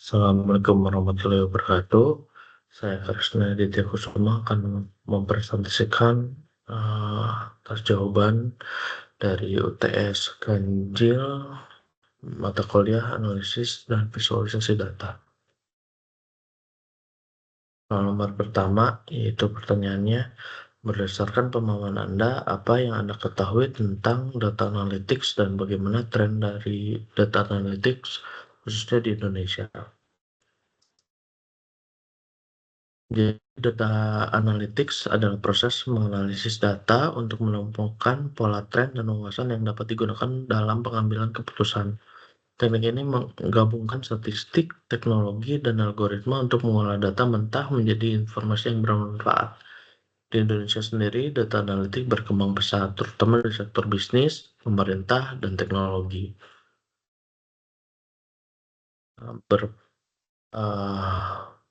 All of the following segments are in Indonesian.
Assalamualaikum warahmatullahi wabarakatuh. Saya Krisna Ditya Kusuma akan mempresentasikan atas jawaban dari UTS Ganjil mata kuliah analisis dan visualisasi data. Nomor pertama yaitu pertanyaannya, berdasarkan pemahaman Anda, apa yang Anda ketahui tentang data analytics dan bagaimana tren dari data analytics khususnya di Indonesia? Jadi, data analytics adalah proses menganalisis data untuk menemukan pola tren dan wawasan yang dapat digunakan dalam pengambilan keputusan. Teknik ini menggabungkan statistik, teknologi, dan algoritma untuk mengolah data mentah menjadi informasi yang bermanfaat. Di Indonesia sendiri, data analitik berkembang pesat, terutama di sektor bisnis, pemerintah, dan teknologi.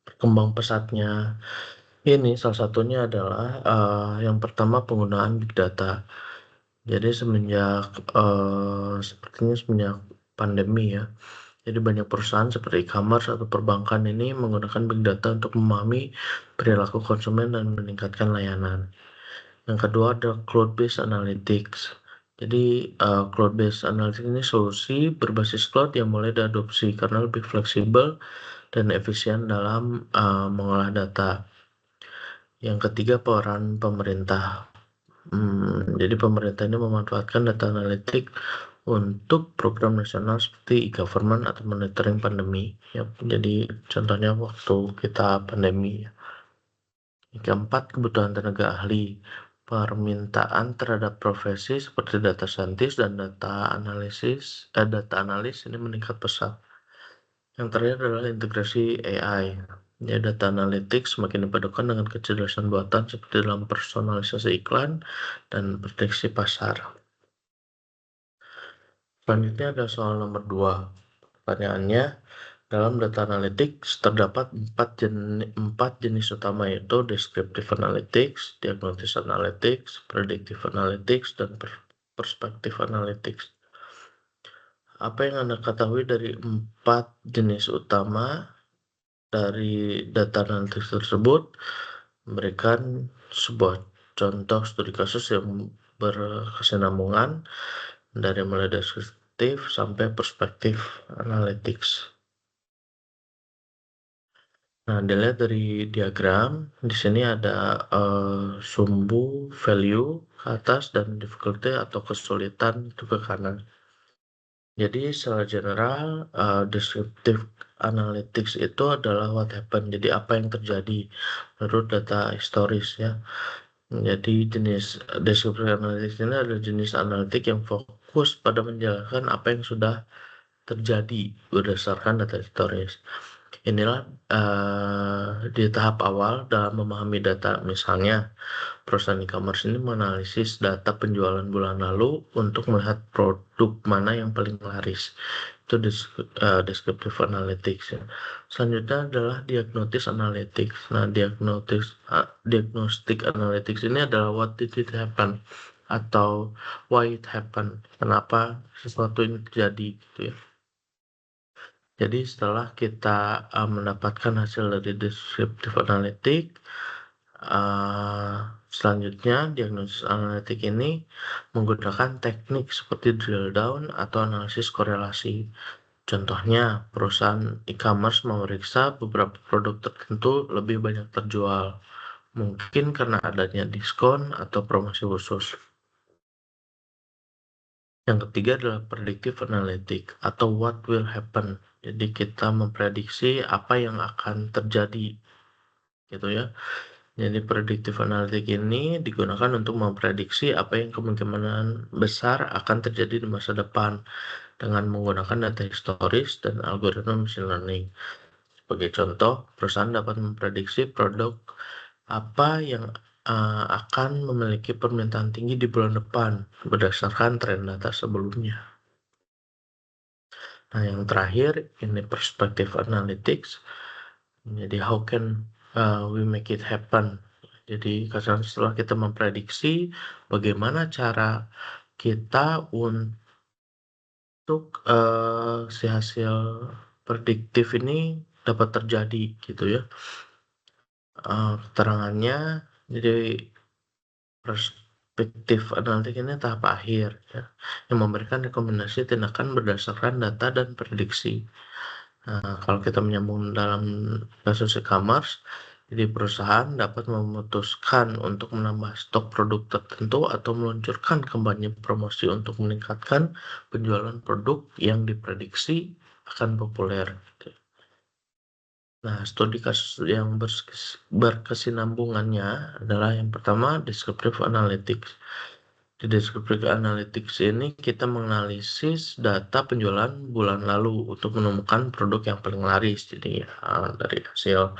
Berkembang pesatnya ini salah satunya adalah yang pertama penggunaan big data. Jadi sepertinya semenjak pandemi ya. Jadi banyak perusahaan seperti e-commerce atau perbankan ini menggunakan big data untuk memahami perilaku konsumen dan meningkatkan layanan. Yang kedua ada cloud-based analytics. Jadi cloud-based analytics ini solusi berbasis cloud yang mulai diadopsi karena lebih fleksibel dan efisien dalam mengolah data. Yang ketiga peran pemerintah. Jadi pemerintah ini memanfaatkan data analitik untuk program nasional seperti e-government atau monitoring pandemi. Ya, jadi contohnya waktu kita pandemi. Yang keempat, kebutuhan tenaga ahli. Permintaan terhadap profesi seperti data scientist dan data analis ini meningkat pesat. Yang terakhir adalah integrasi AI. Ya, data analytics semakin dipadukan dengan kecerdasan buatan seperti dalam personalisasi iklan dan prediksi pasar. Selanjutnya ada soal nomor 2. Pertanyaannya, dalam data analytics terdapat 4 jenis utama yaitu descriptive analytics, diagnostic analytics, predictive analytics, dan perspective analytics. Apa yang Anda ketahui dari 4 jenis utama dari data analytics tersebut? Memberikan sebuah contoh studi kasus yang berkesinambungan dari mulai deskriptif sampai perspektif analytics. Nah, dilihat dari diagram, di sini ada sumbu value ke atas dan difficulty atau kesulitan itu ke kanan. Jadi secara general, descriptive analytics itu adalah what happened. Jadi apa yang terjadi menurut data historis ya. Jadi jenis descriptive analytics ini adalah jenis analitik yang fokus pada menjelaskan apa yang sudah terjadi berdasarkan data historis. Inilah di tahap awal dalam memahami data, misalnya perusahaan e-commerce ini menganalisis data penjualan bulan lalu untuk melihat produk mana yang paling laris. Itu descriptive analytics ya. Selanjutnya adalah diagnostic analytics. Nah, diagnostic analytics ini adalah what did it happen atau why it happened. Kenapa sesuatu ini terjadi gitu ya. Jadi setelah kita mendapatkan hasil dari descriptive analytic, selanjutnya diagnosis analitik ini menggunakan teknik seperti drill down atau analisis korelasi. Contohnya, perusahaan e-commerce memeriksa beberapa produk tertentu lebih banyak terjual, mungkin karena adanya diskon atau promosi khusus. Yang ketiga adalah predictive analytic atau what will happen. Jadi kita memprediksi apa yang akan terjadi, gitu ya. Jadi predictive analytic ini digunakan untuk memprediksi apa yang kemungkinan besar akan terjadi di masa depan dengan menggunakan data historis dan algoritma machine learning. Sebagai contoh, perusahaan dapat memprediksi produk apa yang akan memiliki permintaan tinggi di bulan depan berdasarkan tren data sebelumnya. Nah, yang terakhir ini perspective analytics. Jadi how can we make it happen? Jadi setelah kita memprediksi bagaimana cara kita untuk si hasil prediktif ini dapat terjadi gitu ya. Keterangannya jadi perspektif analitik ini tahap akhir ya, yang memberikan rekomendasi tindakan berdasarkan data dan prediksi. Kalau kita menyambung dalam kasus e-commerce, jadi perusahaan dapat memutuskan untuk menambah stok produk tertentu atau meluncurkan kampanye promosi untuk meningkatkan penjualan produk yang diprediksi akan populer. Nah, studi kasus yang berkesinambungannya adalah yang pertama, descriptive analytics. Di descriptive analytics ini kita menganalisis data penjualan bulan lalu untuk menemukan produk yang paling laris. Jadi dari hasil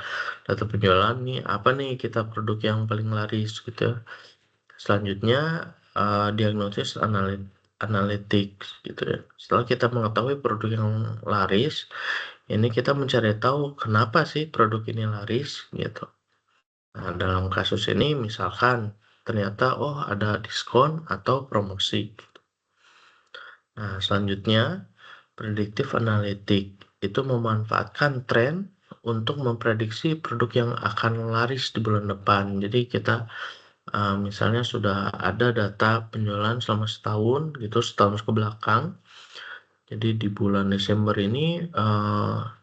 data penjualan nih, apa nih kita produk yang paling laris gitu ya. Selanjutnya diagnosis analytics gitu ya. Setelah kita mengetahui produk yang laris, ini kita mencari tahu kenapa sih produk ini laris gitu. Nah, dalam kasus ini misalkan ternyata ada diskon atau promosi. Nah, selanjutnya predictive analytic itu memanfaatkan tren untuk memprediksi produk yang akan laris di bulan depan. Jadi kita misalnya sudah ada data penjualan selama setahun gitu, setahun ke belakang. Jadi di bulan Desember ini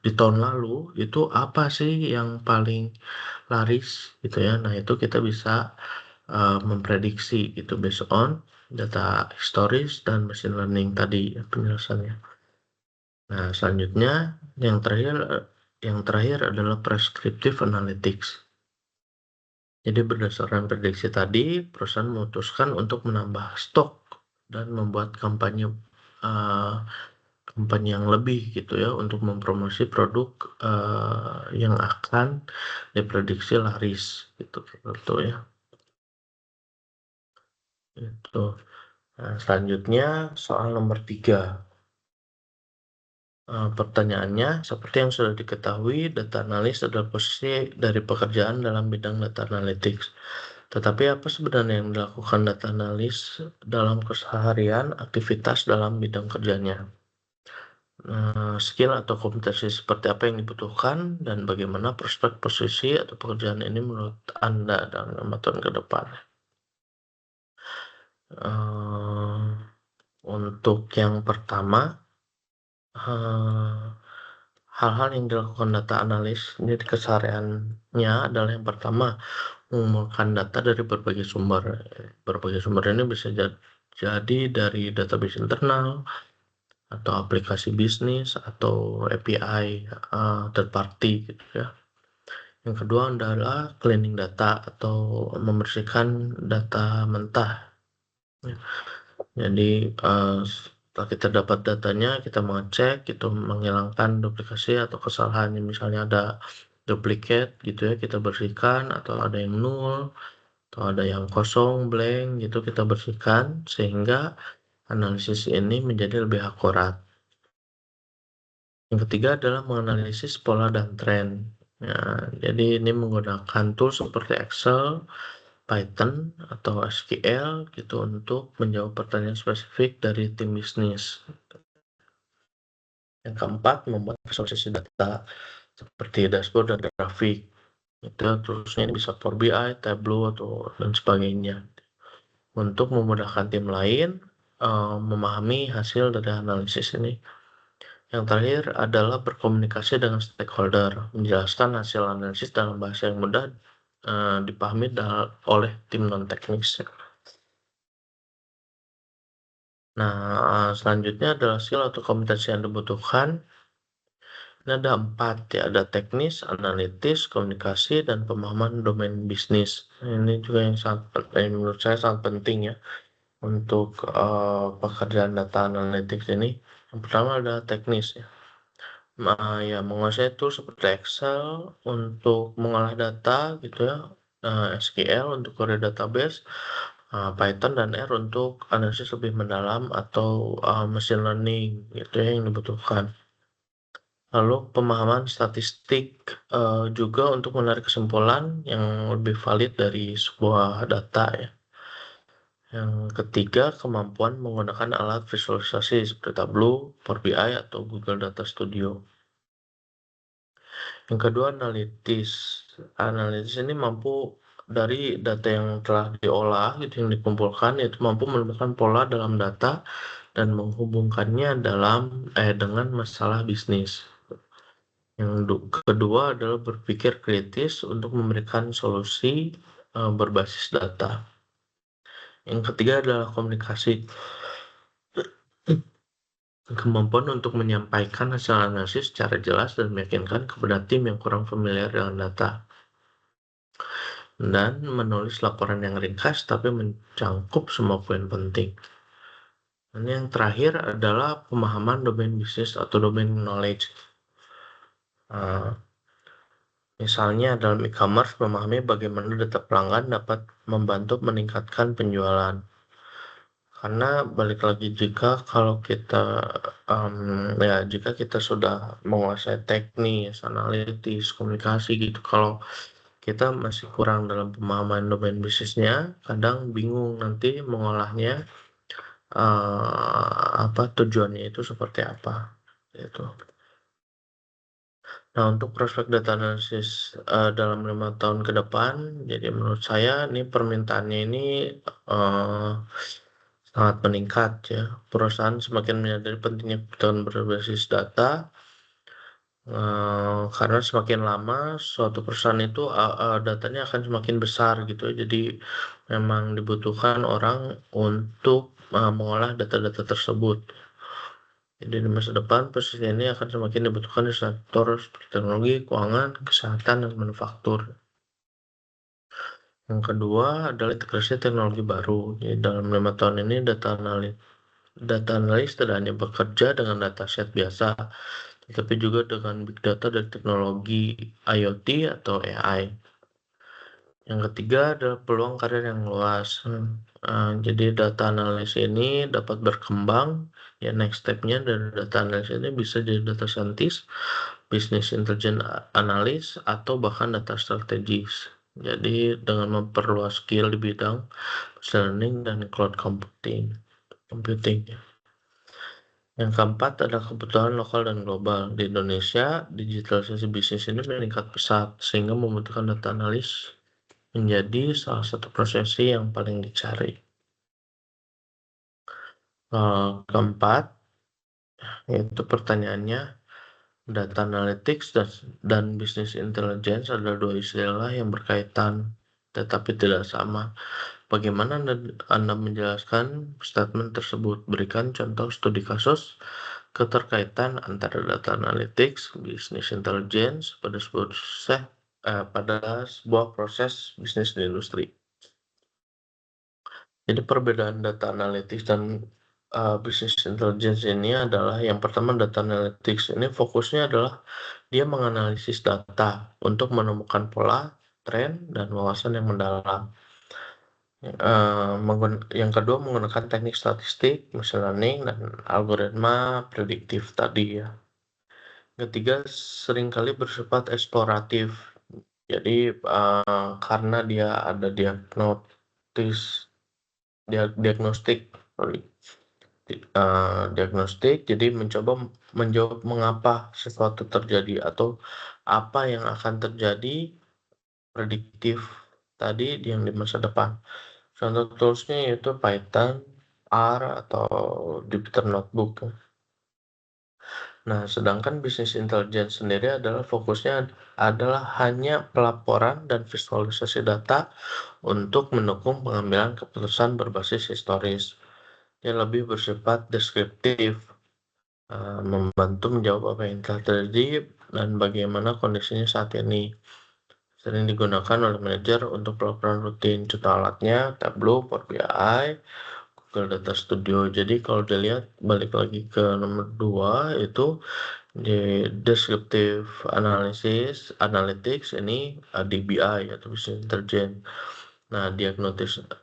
di tahun lalu itu apa sih yang paling laris gitu ya. Nah, itu kita bisa memprediksi itu based on data historis dan machine learning tadi penjelasannya. Nah, selanjutnya yang terakhir adalah prescriptive analytics. Jadi berdasarkan prediksi tadi, perusahaan memutuskan untuk menambah stok dan membuat kampanye yang lebih gitu ya untuk mempromosi produk yang akan diprediksi laris gitu ya. Itu. Nah, selanjutnya soal nomor 3. Pertanyaannya, seperti yang sudah diketahui, data analis adalah posisi dari pekerjaan dalam bidang data analytics. Tetapi apa sebenarnya yang dilakukan data analis dalam keseharian aktivitas dalam bidang kerjanya? Skill atau kompetensi seperti apa yang dibutuhkan dan bagaimana prospek posisi atau pekerjaan ini menurut Anda dalam 5 tahun ke depan? Untuk yang pertama, hal-hal yang dilakukan data analis ini di kesehariannya adalah yang pertama, mengumpulkan data dari berbagai sumber. Berbagai sumber ini bisa jadi dari database internal, atau aplikasi bisnis, atau API third party gitu ya. Yang kedua adalah cleaning data atau membersihkan data mentah. Jadi setelah kita dapat datanya, kita mengecek gitu, menghilangkan duplikasi atau kesalahan. Misalnya ada duplikat gitu ya, kita bersihkan, atau ada yang nol, atau ada yang kosong, blank gitu, kita bersihkan sehingga analisis ini menjadi lebih akurat. Yang ketiga adalah menganalisis pola dan tren. Ya, jadi ini menggunakan tools seperti Excel, Python, atau SQL gitu untuk menjawab pertanyaan spesifik dari tim bisnis. Yang keempat, membuat visualisasi data seperti dashboard dan grafik. Itu terusnya ini bisa Power BI, Tableau, atau dan sebagainya. Untuk memudahkan tim lain memahami hasil dari analisis ini. Yang terakhir adalah berkomunikasi dengan stakeholder, menjelaskan hasil analisis dalam bahasa yang mudah dipahami oleh tim non-teknis. Nah, selanjutnya adalah skill atau kompetensi yang dibutuhkan. Ini ada 4 ya, ada teknis, analitis, komunikasi, dan pemahaman domain bisnis. Ini juga yang menurut saya sangat penting ya untuk pekerjaan data analytics ini. Yang pertama adalah teknis ya. Ya, menguasai tool seperti Excel untuk mengolah data gitu ya, SQL untuk query database, Python dan R untuk analisis lebih mendalam atau machine learning gitu ya yang dibutuhkan. Lalu pemahaman statistik juga untuk menarik kesimpulan yang lebih valid dari sebuah data ya. Yang ketiga, kemampuan menggunakan alat visualisasi seperti Tableau, Power BI, atau Google Data Studio. Yang kedua analitis. Analitis ini mampu dari data yang telah diolah gitu, yang dikumpulkan, itu mampu menemukan pola dalam data dan menghubungkannya dengan masalah bisnis. Kedua adalah berpikir kritis untuk memberikan solusi berbasis data. Yang ketiga adalah komunikasi. Kemampuan untuk menyampaikan hasil analisis secara jelas dan meyakinkan kepada tim yang kurang familiar dengan data. Dan menulis laporan yang ringkas tapi mencakup semua poin penting. Dan yang terakhir adalah pemahaman domain bisnis atau domain knowledge. Misalnya dalam e-commerce, memahami bagaimana data pelanggan dapat membantu meningkatkan penjualan. Karena balik lagi jika kita sudah menguasai teknis, analitis, komunikasi gitu, kalau kita masih kurang dalam pemahaman domain bisnisnya, kadang bingung nanti mengolahnya, tujuannya itu seperti apa, gitu. Nah, untuk prospek data analisis dalam 5 tahun ke depan, jadi menurut saya ini permintaannya ini sangat meningkat ya. Perusahaan semakin menyadari pentingnya kebutuhan berbasis data, karena semakin lama suatu perusahaan itu datanya akan semakin besar gitu ya. Jadi memang dibutuhkan orang untuk mengolah data-data tersebut. Jadi di masa depan posisi ini akan semakin dibutuhkan di sektor seperti teknologi, keuangan, kesehatan, dan manufaktur. Yang kedua adalah integrasi teknologi baru. Jadi dalam 5 tahun ini data analis tidak hanya bekerja dengan dataset biasa, tetapi juga dengan big data dari teknologi IoT atau AI. Yang ketiga adalah peluang karir yang luas. Jadi data analis ini dapat berkembang, ya next step-nya dari data analis ini bisa jadi data scientist, business intelligence analyst, atau bahkan data strategis. Jadi dengan memperluas skill di bidang machine learning dan cloud computing. Yang keempat adalah kebutuhan lokal dan global. Di Indonesia, digitalisasi bisnis ini meningkat pesat sehingga membutuhkan data analis menjadi salah satu profesi yang paling dicari. Keempat, yaitu pertanyaannya, data analytics dan business intelligence adalah dua istilah yang berkaitan tetapi tidak sama. Bagaimana Anda menjelaskan statement tersebut? Berikan contoh studi kasus keterkaitan antara data analytics, business intelligence pada sebuah proses bisnis di industri. Jadi perbedaan data analytics dan business intelligence ini adalah, yang pertama, data analytics ini fokusnya adalah dia menganalisis data untuk menemukan pola, tren, dan wawasan yang mendalam. Yang kedua menggunakan teknik statistik, machine learning, dan algoritma prediktif tadi ya. Ketiga seringkali bersifat eksploratif. Jadi karena dia ada diagnostik, jadi mencoba menjawab mengapa sesuatu terjadi atau apa yang akan terjadi, prediktif tadi yang di masa depan. Contoh toolsnya yaitu Python, R, atau Jupyter Notebook. Nah, sedangkan business intelligence sendiri adalah fokusnya adalah hanya pelaporan dan visualisasi data untuk mendukung pengambilan keputusan berbasis historis. Dia lebih bersifat deskriptif, membantu menjawab apa yang telah terjadi dan bagaimana kondisinya saat ini. Sering digunakan oleh manajer untuk pelaporan rutin. Contoh alatnya Tableau, Power BI, Google Data Studio. Jadi kalau dilihat, balik lagi ke nomor 2 itu di descriptive analytics ini DBI atau business intelligence. Nah,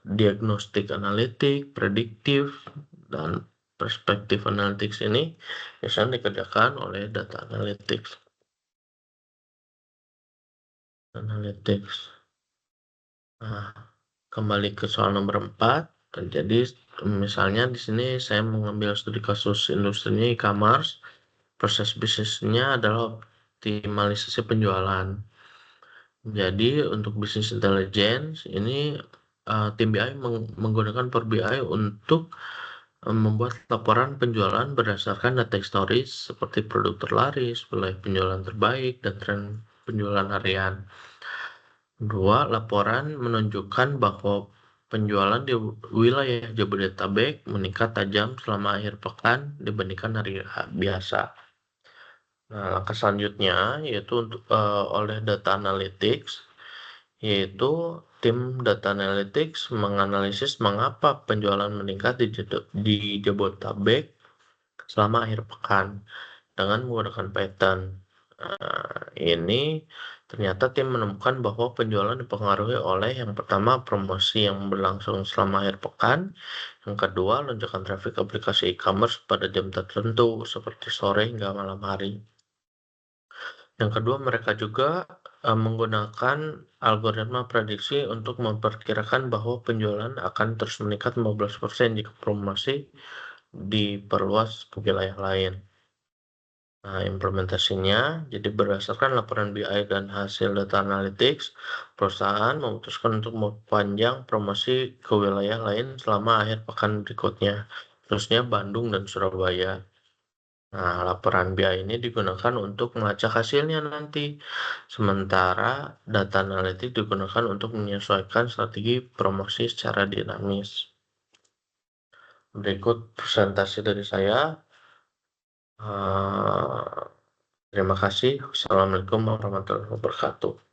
diagnostik analitik, prediktif, dan perspektif analytics ini biasanya dikerjakan oleh data analytics. Nah, kembali ke soal nomor 4. Jadi misalnya di sini saya mengambil studi kasus industrinya e-commerce. Proses bisnisnya adalah optimalisasi penjualan. Jadi untuk bisnis intelligence ini tim BI menggunakan Power BI untuk membuat laporan penjualan berdasarkan data historis seperti produk terlaris, wilayah penjualan terbaik, dan tren penjualan harian. Kedua, laporan menunjukkan bahwa penjualan di wilayah Jabodetabek meningkat tajam selama akhir pekan dibandingkan hari biasa. Nah, langkah selanjutnya yaitu oleh data analytics, yaitu tim data analytics menganalisis mengapa penjualan meningkat di Jabodetabek selama akhir pekan dengan menggunakan pattern. Ini ternyata tim menemukan bahwa penjualan dipengaruhi oleh yang pertama promosi yang berlangsung selama akhir pekan, yang kedua lonjakan traffic aplikasi e-commerce pada jam tertentu seperti sore hingga malam hari. Yang kedua, mereka juga menggunakan algoritma prediksi untuk memperkirakan bahwa penjualan akan terus meningkat 15% jika promosi diperluas ke wilayah lain. Nah, implementasinya, jadi berdasarkan laporan BI dan hasil data analytics, perusahaan memutuskan untuk memperpanjang promosi ke wilayah lain selama akhir pekan berikutnya, khususnya Bandung dan Surabaya. Nah, laporan BI ini digunakan untuk melacak hasilnya nanti, sementara data analitik digunakan untuk menyesuaikan strategi promosi secara dinamis. Berikut presentasi dari saya. Terima kasih. Wassalamualaikum warahmatullahi wabarakatuh.